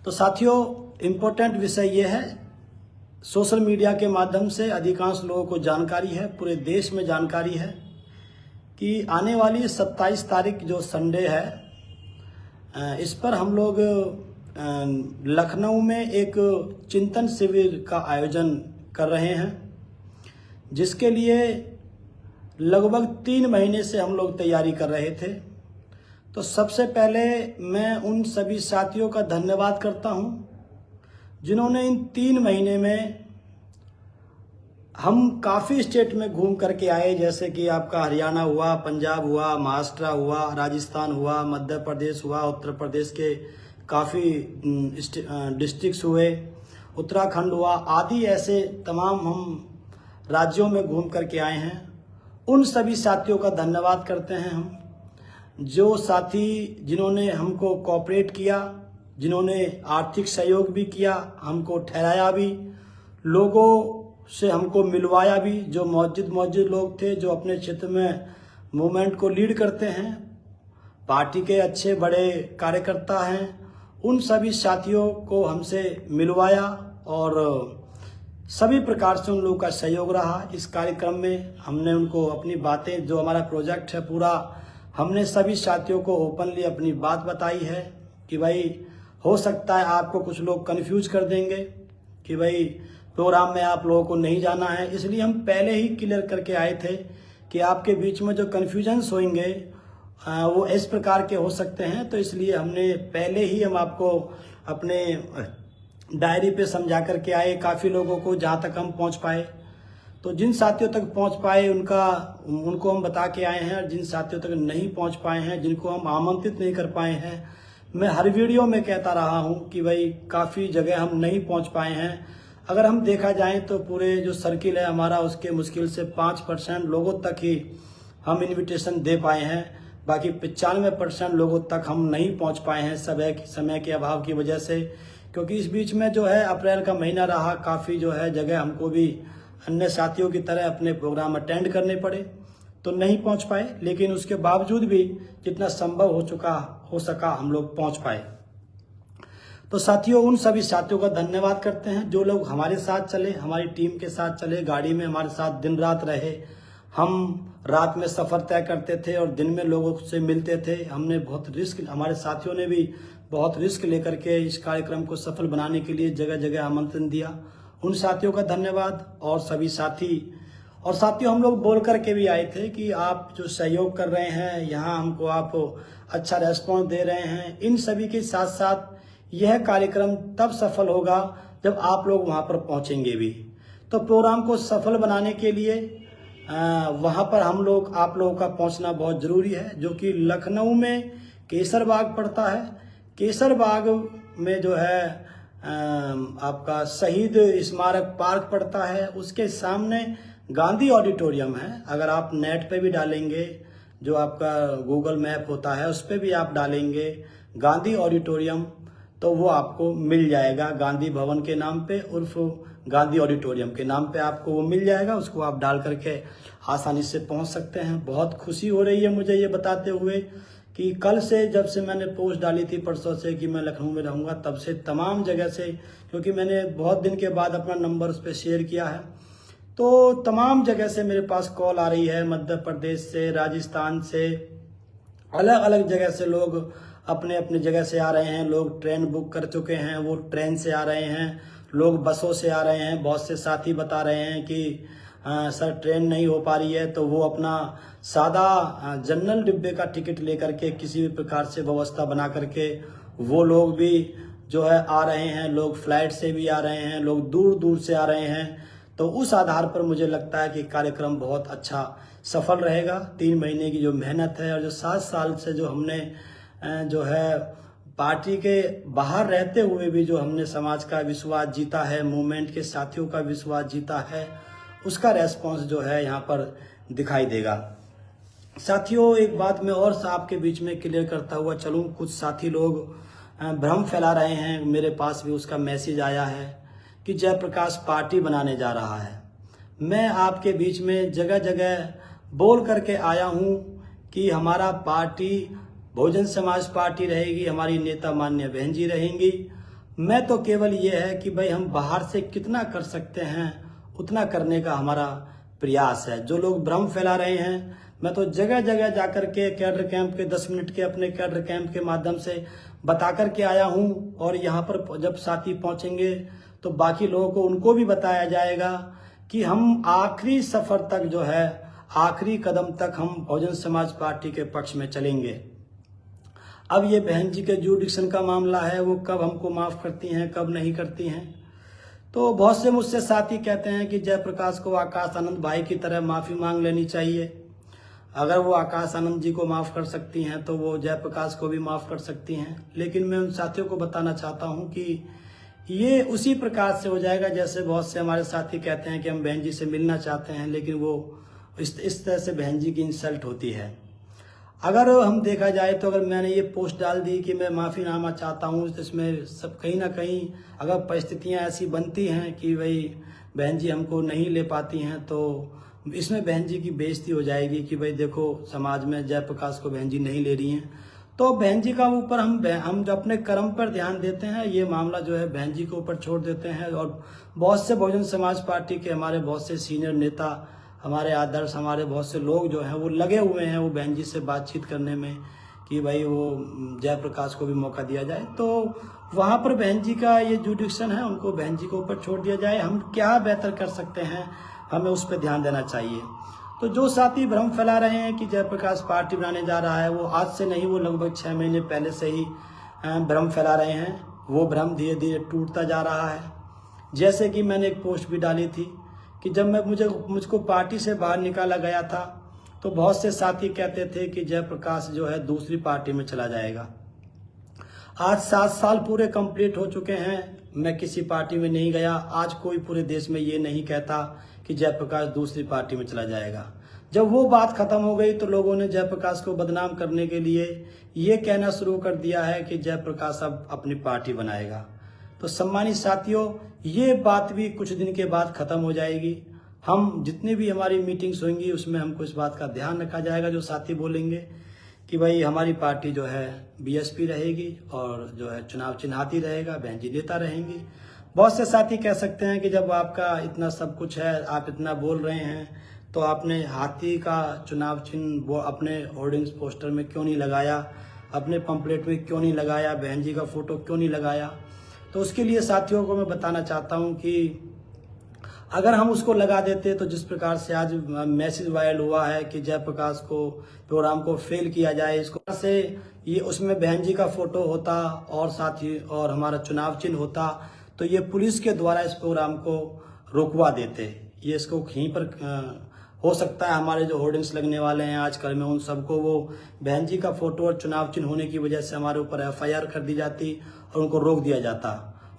तो साथियों, इम्पोर्टेंट विषय ये है, सोशल मीडिया के माध्यम से अधिकांश लोगों को जानकारी है, पूरे देश में जानकारी है कि आने वाली 27 तारीख जो संडे है, इस पर हम लोग लखनऊ में एक चिंतन शिविर का आयोजन कर रहे हैं, जिसके लिए लगभग 3 महीने से हम लोग तैयारी कर रहे थे। तो सबसे पहले मैं उन सभी साथियों का धन्यवाद करता हूं जिन्होंने इन 3 महीने में हम काफ़ी स्टेट में घूम करके आए, जैसे कि आपका हरियाणा हुआ, पंजाब हुआ, महाराष्ट्र हुआ, राजस्थान हुआ, मध्य प्रदेश हुआ, उत्तर प्रदेश के काफ़ी डिस्ट्रिक्ट्स हुए, उत्तराखंड हुआ, आदि ऐसे तमाम हम राज्यों में घूम करके आए हैं। उन सभी साथियों का धन्यवाद करते हैं हम, जो साथी जिन्होंने हमको कोऑपरेट किया, जिन्होंने आर्थिक सहयोग भी किया, हमको ठहराया भी, लोगों से हमको मिलवाया भी, जो मौजूद लोग थे जो अपने क्षेत्र में मूवमेंट को लीड करते हैं, पार्टी के अच्छे बड़े कार्यकर्ता हैं, उन सभी साथियों को हमसे मिलवाया और सभी प्रकार से उन लोगों का सहयोग रहा। इस कार्यक्रम में हमने उनको अपनी बातें, जो हमारा प्रोजेक्ट है पूरा, हमने सभी साथियों को ओपनली अपनी बात बताई है कि भाई हो सकता है आपको कुछ लोग कन्फ्यूज कर देंगे कि भाई प्रोग्राम में आप लोगों को नहीं जाना है, इसलिए हम पहले ही क्लियर करके आए थे कि आपके बीच में जो कन्फ्यूजन्स होंगे वो इस प्रकार के हो सकते हैं। तो इसलिए हमने पहले ही हम आपको अपने डायरी पे समझा करके आए काफ़ी लोगों को, जहाँ तक हम पहुँच पाए। तो जिन साथियों तक पहुँच पाए उनको हम बता के आए हैं, और जिन साथियों तक नहीं पहुँच पाए हैं, जिनको हम आमंत्रित नहीं कर पाए हैं, मैं हर वीडियो में कहता रहा हूँ कि भाई काफ़ी जगह हम नहीं पहुँच पाए हैं। अगर हम देखा जाए तो पूरे जो सर्किल है हमारा, उसके मुश्किल से 5% लोगों तक ही हम इनविटेशन दे पाए हैं, बाकी 95% लोगों तक हम नहीं पहुंच पाए हैं समय के अभाव की वजह से। क्योंकि इस बीच में जो है अप्रैल का महीना रहा, काफ़ी जो है जगह हमको भी अन्य साथियों की तरह अपने प्रोग्राम अटेंड करने पड़े, तो नहीं पहुंच पाए, लेकिन उसके बावजूद भी जितना संभव हो सका हम लोग पहुँच पाए। तो साथियों, उन सभी साथियों का धन्यवाद करते हैं जो लोग हमारे साथ चले, हमारी टीम के साथ चले, गाड़ी में हमारे साथ दिन रात रहे। हम रात में सफ़र तय करते थे और दिन में लोगों से मिलते थे। हमने बहुत रिस्क, हमारे साथियों ने भी बहुत रिस्क लेकर के इस कार्यक्रम को सफल बनाने के लिए जगह जगह आमंत्रण दिया। उन साथियों का धन्यवाद। और सभी साथियों, हम लोग बोल करके भी आए थे कि आप जो सहयोग कर रहे हैं, यहाँ हमको आप अच्छा रेस्पॉन्स दे रहे हैं, इन सभी के साथ साथ यह कार्यक्रम तब सफल होगा जब आप लोग वहां पर पहुंचेंगे भी। तो प्रोग्राम को सफल बनाने के लिए वहां पर आप लोगों का पहुंचना बहुत जरूरी है, जो कि लखनऊ में केसर बाग पड़ता है। केसर बाग में जो है आपका शहीद स्मारक पार्क पड़ता है, उसके सामने गांधी ऑडिटोरियम है। अगर आप नेट पे भी डालेंगे, जो आपका गूगल मैप होता है उस पर भी आप डालेंगे गांधी ऑडिटोरियम, तो वो आपको मिल जाएगा। गांधी भवन के नाम पे उर्फ गांधी ऑडिटोरियम के नाम पे आपको वो मिल जाएगा, उसको आप डाल करके आसानी से पहुंच सकते हैं। बहुत खुशी हो रही है मुझे ये बताते हुए कि कल से, जब से मैंने पोस्ट डाली थी परसों से कि मैं लखनऊ में रहूँगा, तब से तमाम जगह से, क्योंकि मैंने बहुत दिन के बाद अपना नंबर उस पर शेयर किया है, तो तमाम जगह से मेरे पास कॉल आ रही है, मध्य प्रदेश से, राजस्थान से, अलग अलग जगह से लोग अपने अपने जगह से आ रहे हैं। लोग ट्रेन बुक कर चुके हैं, वो ट्रेन से आ रहे हैं, लोग बसों से आ रहे हैं। बहुत से साथी बता रहे हैं कि सर ट्रेन नहीं हो पा रही है, तो वो अपना सादा जनरल डिब्बे का टिकट लेकर के किसी भी प्रकार से व्यवस्था बना करके वो लोग भी जो है आ रहे हैं। लोग फ्लाइट से भी आ रहे हैं, लोग दूर दूर से आ रहे हैं। तो उस आधार पर मुझे लगता है कि कार्यक्रम बहुत अच्छा सफल रहेगा। 3 महीने की जो मेहनत है और जो 7 साल से जो हमने जो है पार्टी के बाहर रहते हुए भी जो हमने समाज का विश्वास जीता है, मूवमेंट के साथियों का विश्वास जीता है, उसका रेस्पॉन्स जो है यहाँ पर दिखाई देगा। साथियों, एक बात मैं और आपके बीच में क्लियर करता हुआ चलूँ। कुछ साथी लोग भ्रम फैला रहे हैं, मेरे पास भी उसका मैसेज आया है कि जयप्रकाश पार्टी बनाने जा रहा है। मैं आपके बीच में जगह जगह बोल करके आया हूँ कि हमारा पार्टी बहुजन समाज पार्टी रहेगी, हमारी नेता माननीय बहन जी रहेंगी। मैं तो केवल ये है कि भाई हम बाहर से कितना कर सकते हैं उतना करने का हमारा प्रयास है। जो लोग भ्रम फैला रहे हैं, मैं तो जगह जगह जाकर के कैडर कैंप के 10 मिनट के अपने कैडर कैंप के माध्यम से बता करके आया हूं, और यहाँ पर जब साथी पहुंचेंगे तो बाकी लोगों को उनको भी बताया जाएगा कि हम आखिरी सफर तक जो है, आखिरी कदम तक हम बहुजन समाज पार्टी के पक्ष में चलेंगे। अब ये बहन जी के जुडिक्शन का मामला है, वो कब हमको माफ करती हैं कब नहीं करती हैं। तो बहुत से मुझसे साथी कहते हैं कि जयप्रकाश को आकाश आनंद भाई की तरह माफी मांग लेनी चाहिए। अगर वो आकाश आनंद जी को माफ कर सकती हैं तो वो जयप्रकाश को भी माफ कर सकती हैं। लेकिन मैं उन साथियों को बताना चाहता हूं कि ये उसी प्रकार से हो जाएगा जैसे बहुत से हमारे साथी कहते हैं कि हम बहन जी से मिलना चाहते हैं, लेकिन वो इस तरह से बहन जी की इंसल्ट होती है। अगर हम देखा जाए तो अगर मैंने ये पोस्ट डाल दी कि मैं माफ़ीनामा चाहता हूँ, तो इसमें सब कहीं ना कहीं अगर परिस्थितियाँ ऐसी बनती हैं कि भाई बहन जी हमको नहीं ले पाती हैं, तो इसमें बहन जी की बेइज्जती हो जाएगी कि भाई देखो समाज में जयप्रकाश को बहन जी नहीं ले रही हैं। तो बहन जी का ऊपर हम जो अपने कर्म पर ध्यान देते हैं, ये मामला जो है बहन जी के ऊपर छोड़ देते हैं। और बहुत से बहुजन समाज पार्टी के हमारे बहुत से सीनियर नेता, हमारे आदर्श, हमारे बहुत से लोग जो हैं वो लगे हुए हैं वो बहन जी से बातचीत करने में कि भाई वो जयप्रकाश को भी मौका दिया जाए। तो वहाँ पर बहन जी का ये जुडिक्शन है, उनको बहन जी के ऊपर छोड़ दिया जाए। हम क्या बेहतर कर सकते हैं, हमें उस पर ध्यान देना चाहिए। तो जो साथी भ्रम फैला रहे हैं कि जयप्रकाश पार्टी बनाने जा रहा है, वो आज से नहीं, वो लगभग 6 महीने पहले से ही भ्रम फैला रहे हैं। वो भ्रम धीरे धीरे टूटता जा रहा है। जैसे कि मैंने एक पोस्ट भी डाली थी कि जब मुझको पार्टी से बाहर निकाला गया था तो बहुत से साथी कहते थे कि जयप्रकाश जो है दूसरी पार्टी में चला जाएगा। आज 7 साल पूरे कंप्लीट हो चुके हैं, मैं किसी पार्टी में नहीं गया। आज कोई पूरे देश में ये नहीं कहता कि जयप्रकाश दूसरी पार्टी में चला जाएगा। जब वो बात खत्म हो गई तो लोगों ने जयप्रकाश को बदनाम करने के लिए ये कहना शुरू कर दिया है कि जयप्रकाश अब अपनी पार्टी बनाएगा। तो सम्मानित साथियों, ये बात भी कुछ दिन के बाद खत्म हो जाएगी। हम जितनी भी हमारी मीटिंग्स होंगी उसमें हमको इस बात का ध्यान रखा जाएगा, जो साथी बोलेंगे कि भाई हमारी पार्टी जो है बीएसपी रहेगी और जो है चुनाव चिन्हाती रहेगा, बहन जी नेता रहेंगी। बहुत से साथी कह सकते हैं कि जब आपका इतना सब कुछ है, आप इतना बोल रहे हैं, तो आपने हाथी का चुनाव चिन्ह वो अपने होर्डिंग्स पोस्टर में क्यों नहीं लगाया, अपने पंपलेट में क्यों नहीं लगाया, बहन जी का फोटो क्यों नहीं लगाया। तो उसके लिए साथियों को मैं बताना चाहता हूं कि अगर हम उसको लगा देते तो जिस प्रकार से आज मैसेज वायरल हुआ है कि जयप्रकाश को प्रोग्राम को फेल किया जाए, इसको से ये उसमें बहन जी का फोटो होता और साथ ही और हमारा चुनाव चिन्ह होता, तो ये पुलिस के द्वारा इस प्रोग्राम को रुकवा देते। ये इसको कहीं पर हो सकता है हमारे जो होर्डिंग्स लगने वाले हैं आजकल में, उन सबको वो बहन जी का फोटो और चुनाव चिन्ह होने की वजह से हमारे ऊपर FIR कर दी जाती और उनको रोक दिया जाता,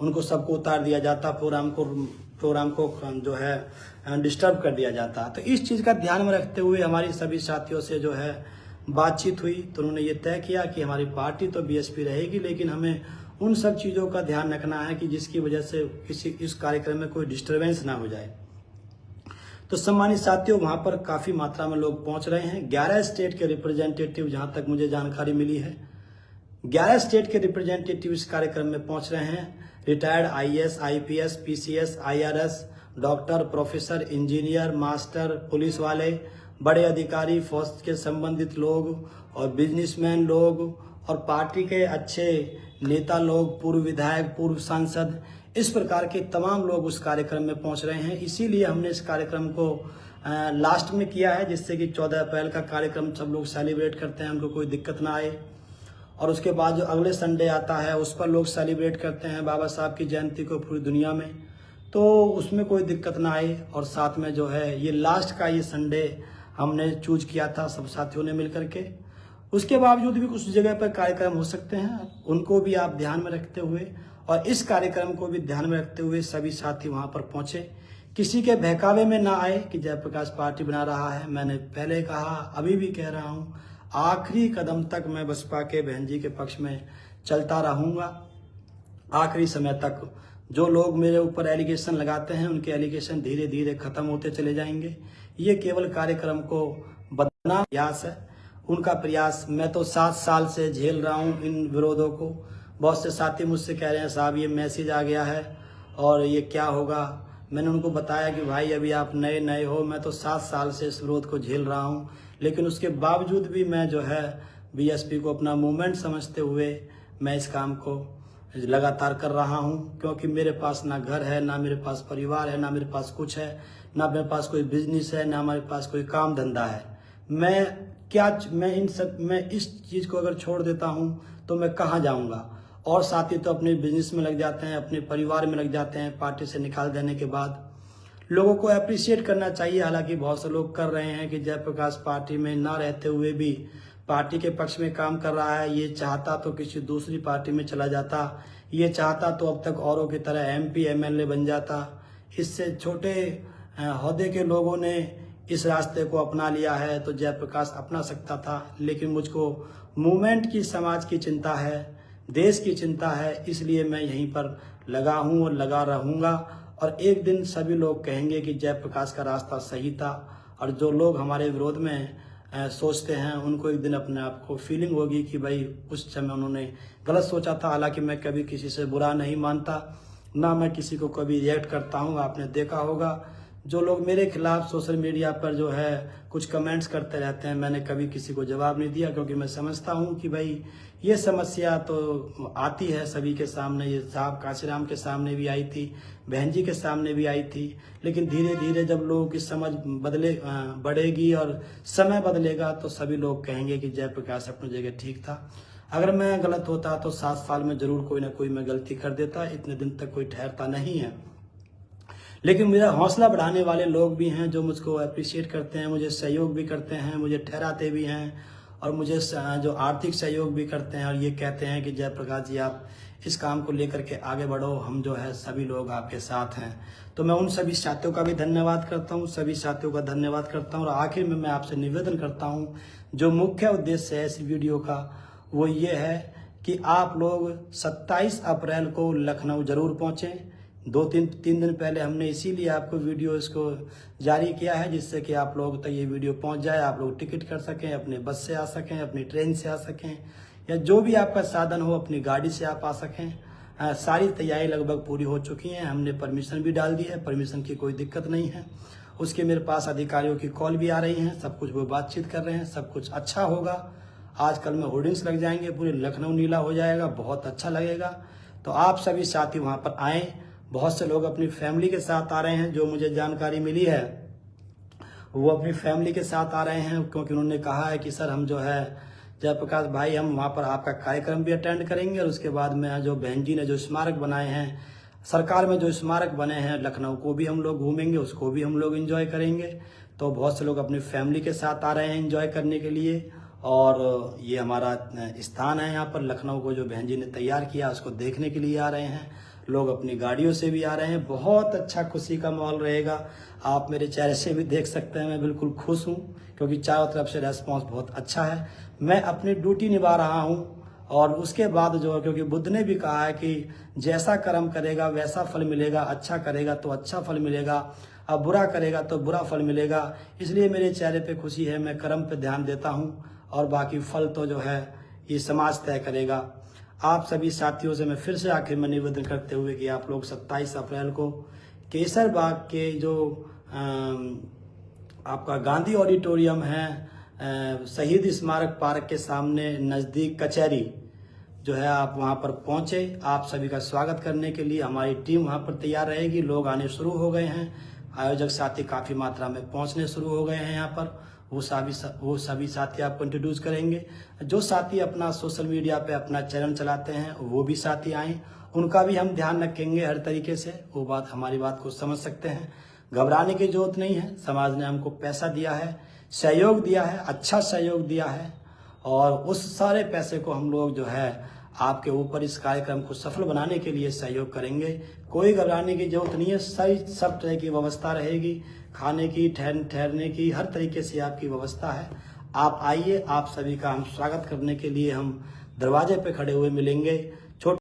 उनको सबको उतार दिया जाता, प्रोग्राम को जो है डिस्टर्ब कर दिया जाता। तो इस चीज़ का ध्यान में रखते हुए हमारी सभी साथियों से जो है बातचीत हुई, तो उन्होंने ये तय किया कि हमारी पार्टी तो बीएसपी रहेगी, लेकिन हमें उन सब चीज़ों का ध्यान रखना है कि जिसकी वजह से इस कार्यक्रम में कोई डिस्टर्बेंस ना हो जाए। तो सम्मानित साथियों, वहाँ पर काफ़ी मात्रा में लोग पहुँच रहे हैं। 11 स्टेट के रिप्रेजेंटेटिव, जहाँ तक मुझे जानकारी मिली है, 11 स्टेट के रिप्रेजेंटेटिव इस कार्यक्रम में पहुँच रहे हैं। Retired IAS, IPS, PCS, IRS, doctor, professor, engineer, master, police वाले, बड़े अधिकारी, फौज के संबंधित लोग और बिजनेसमैन लोग और पार्टी के अच्छे नेता लोग, पूर्व विधायक, पूर्व सांसद, इस प्रकार के तमाम लोग उस कार्यक्रम में पहुंच रहे हैं। इसीलिए हमने इस कार्यक्रम को लास्ट में किया है, जिससे कि 14 अप्रैल का कार्यक्रम सब लोग सेलिब्रेट करते हैं, उनको कोई दिक्कत ना आए। और उसके बाद जो अगले संडे आता है उस पर लोग सेलिब्रेट करते हैं बाबा साहब की जयंती को पूरी दुनिया में, तो उसमें कोई दिक्कत ना आए। और साथ में जो है ये लास्ट का ये संडे हमने चूज किया था सब साथियों ने मिल करके। उसके बावजूद भी कुछ जगह पर कार्यक्रम हो सकते हैं, उनको भी आप ध्यान में रखते हुए और इस कार्यक्रम को भी ध्यान में रखते हुए सभी साथी वहां पर पहुंचे। किसी के बहकावे में ना आए कि जयप्रकाश पार्टी बना रहा है। मैंने पहले कहा, अभी भी कह रहा हूं, आखिरी कदम तक मैं बसपा के बहन जी के पक्ष में चलता रहूंगा, आखिरी समय तक। जो लोग मेरे ऊपर एलिगेशन लगाते हैं उनके एलिगेशन धीरे धीरे खत्म होते चले जाएंगे। ये केवल कार्यक्रम को बदनाम प्रयास है, उनका प्रयास। मैं तो 7 साल से झेल रहा हूं इन विरोधों को, बहुत से साथी मुझसे कह रहे हैं साहब ये मैसेज आ गया है और ये क्या होगा। मैंने उनको बताया कि भाई अभी आप नए नए हो, मैं तो 7 साल से इस विरोध को झेल रहा हूँ, लेकिन उसके बावजूद भी मैं जो है बीएसपी को अपना मूवमेंट समझते हुए मैं इस काम को लगातार कर रहा हूँ, क्योंकि मेरे पास ना घर है, ना मेरे पास परिवार है, ना मेरे पास कुछ है, ना मेरे पास कोई बिजनेस है, ना हमारे पास कोई काम धंधा है। मैं इस चीज़ को अगर छोड़ देता हूँ तो मैं कहाँ जाऊँगा। और साथी तो अपने बिजनेस में लग जाते हैं, अपने परिवार में लग जाते हैं पार्टी से निकाल देने के बाद। लोगों को अप्रिशिएट करना चाहिए, हालांकि बहुत से लोग कर रहे हैं कि जयप्रकाश पार्टी में ना रहते हुए भी पार्टी के पक्ष में काम कर रहा है। ये चाहता तो किसी दूसरी पार्टी में चला जाता, ये चाहता तो अब तक औरों की तरह एमपी एमएलए बन जाता। इससे छोटे ओहदे के लोगों ने इस रास्ते को अपना लिया है तो जयप्रकाश अपना सकता था, लेकिन मुझको मूवमेंट की, समाज की चिंता है, देश की चिंता है, इसलिए मैं यहीं पर लगा हूँ और लगा रहूँगा। और एक दिन सभी लोग कहेंगे कि जयप्रकाश का रास्ता सही था, और जो लोग हमारे विरोध में सोचते हैं उनको एक दिन अपने आप को फीलिंग होगी कि भाई उस समय उन्होंने गलत सोचा था। हालांकि मैं कभी किसी से बुरा नहीं मानता, ना मैं किसी को कभी रिएक्ट करता हूँ। आपने देखा होगा जो लोग मेरे खिलाफ सोशल मीडिया पर जो है कुछ कमेंट्स करते रहते हैं, मैंने कभी किसी को जवाब नहीं दिया, क्योंकि मैं समझता हूं कि भाई ये समस्या तो आती है सभी के सामने। ये साहब काशीराम के सामने भी आई थी, बहन जी के सामने भी आई थी, लेकिन धीरे धीरे जब लोगों की समझ बढ़ेगी और समय बदलेगा तो सभी लोग कहेंगे कि जयप्रकाश अपनी जगह ठीक था। अगर मैं गलत होता तो 7 साल में जरूर कोई ना कोई मैं गलती कर देता, इतने दिन तक कोई ठहरता नहीं है। लेकिन मेरा हौसला बढ़ाने वाले लोग भी हैं जो मुझको अप्रिशिएट करते हैं, मुझे सहयोग भी करते हैं, मुझे ठहराते भी हैं, और मुझे जो आर्थिक सहयोग भी करते हैं, और ये कहते हैं कि जयप्रकाश जी आप इस काम को लेकर के आगे बढ़ो, हम जो है सभी लोग आपके साथ हैं। तो मैं उन सभी साथियों का भी धन्यवाद करता हूँ, सभी साथियों का धन्यवाद करता हूँ। और आखिर में मैं आपसे निवेदन करता हूँ, जो मुख्य उद्देश्य है इस वीडियो का वो ये है कि आप लोग 27 अप्रैल को लखनऊ जरूर पहुँचें। 2-3 दिन पहले हमने इसीलिए आपको वीडियो इसको जारी किया है, जिससे कि आप लोग तक ये वीडियो पहुंच जाए, आप लोग टिकट कर सकें, अपने बस से आ सकें, अपनी ट्रेन से आ सकें, या जो भी आपका साधन हो अपनी गाड़ी से आप आ सकें। सारी तैयारी लगभग पूरी हो चुकी हैं, हमने परमिशन भी डाल दी है, परमिशन की कोई दिक्कत नहीं है। उसके मेरे पास अधिकारियों की कॉल भी आ रही हैं, सब कुछ वो बातचीत कर रहे हैं, सब कुछ अच्छा होगा। आजकल में होर्डिंग्स लग जाएंगे, पूरे लखनऊ नीला हो जाएगा, बहुत अच्छा लगेगा। तो आप सभी साथी वहाँ पर आएँ। बहुत से लोग अपनी फैमिली के साथ आ रहे हैं, जो मुझे जानकारी मिली है वो अपनी फैमिली के साथ आ रहे हैं, क्योंकि उन्होंने कहा है कि सर हम जो है जयप्रकाश भाई हम वहाँ पर आपका कार्यक्रम भी अटेंड करेंगे, और उसके बाद में जो बहन जी ने जो स्मारक बनाए हैं, सरकार में जो स्मारक बने हैं लखनऊ को भी हम लोग घूमेंगे, उसको भी हम लोग एंजॉय करेंगे। तो बहुत से लोग अपनी फैमिली के साथ आ रहे हैं एंजॉय करने के लिए, और ये हमारा स्थान है यहाँ पर लखनऊ को जो बहन जी ने तैयार किया उसको देखने के लिए आ रहे हैं। लोग अपनी गाड़ियों से भी आ रहे हैं, बहुत अच्छा खुशी का माहौल रहेगा। आप मेरे चेहरे से भी देख सकते हैं मैं बिल्कुल खुश हूँ, क्योंकि चारों तरफ से रेस्पॉन्स बहुत अच्छा है। मैं अपनी ड्यूटी निभा रहा हूँ, और उसके बाद जो, क्योंकि बुद्ध ने भी कहा है कि जैसा कर्म करेगा वैसा फल मिलेगा, अच्छा करेगा तो अच्छा फल मिलेगा, अब बुरा करेगा तो बुरा फल मिलेगा। इसलिए मेरे चेहरे पे खुशी है, मैं कर्म पे ध्यान देता हूँ, और बाकी फल तो जो है ये समाज तय करेगा। आप सभी साथियों से मैं फिर से आखिर में निवेदन करते हुए कि आप लोग 27 अप्रैल को केसर बाग के जो आपका गांधी ऑडिटोरियम है, शहीद स्मारक पार्क के सामने नज़दीक कचहरी जो है, आप वहां पर पहुंचे। आप सभी का स्वागत करने के लिए हमारी टीम वहां पर तैयार रहेगी। लोग आने शुरू हो गए हैं, आयोजक साथी काफ़ी मात्रा में पहुंचने शुरू हो गए हैं यहाँ पर। वो सभी साथी आपको इंट्रोड्यूस करेंगे। जो साथी अपना सोशल मीडिया पे अपना चैनल चलाते हैं वो भी साथी आएँ, उनका भी हम ध्यान रखेंगे हर तरीके से। वो बात हमारी बात को समझ सकते हैं, घबराने की जरूरत नहीं है। समाज ने हमको पैसा दिया है, सहयोग दिया है, अच्छा सहयोग दिया है, और उस सारे पैसे को हम लोग जो है आपके ऊपर इस कार्यक्रम को सफल बनाने के लिए सहयोग करेंगे। कोई घबराने की जरूरत नहीं है, सब तरह की व्यवस्था रहेगी, खाने की, ठहरने की, हर तरीके से आपकी व्यवस्था है। आप आइए, आप सभी का हम स्वागत करने के लिए हम दरवाजे पे खड़े हुए मिलेंगे।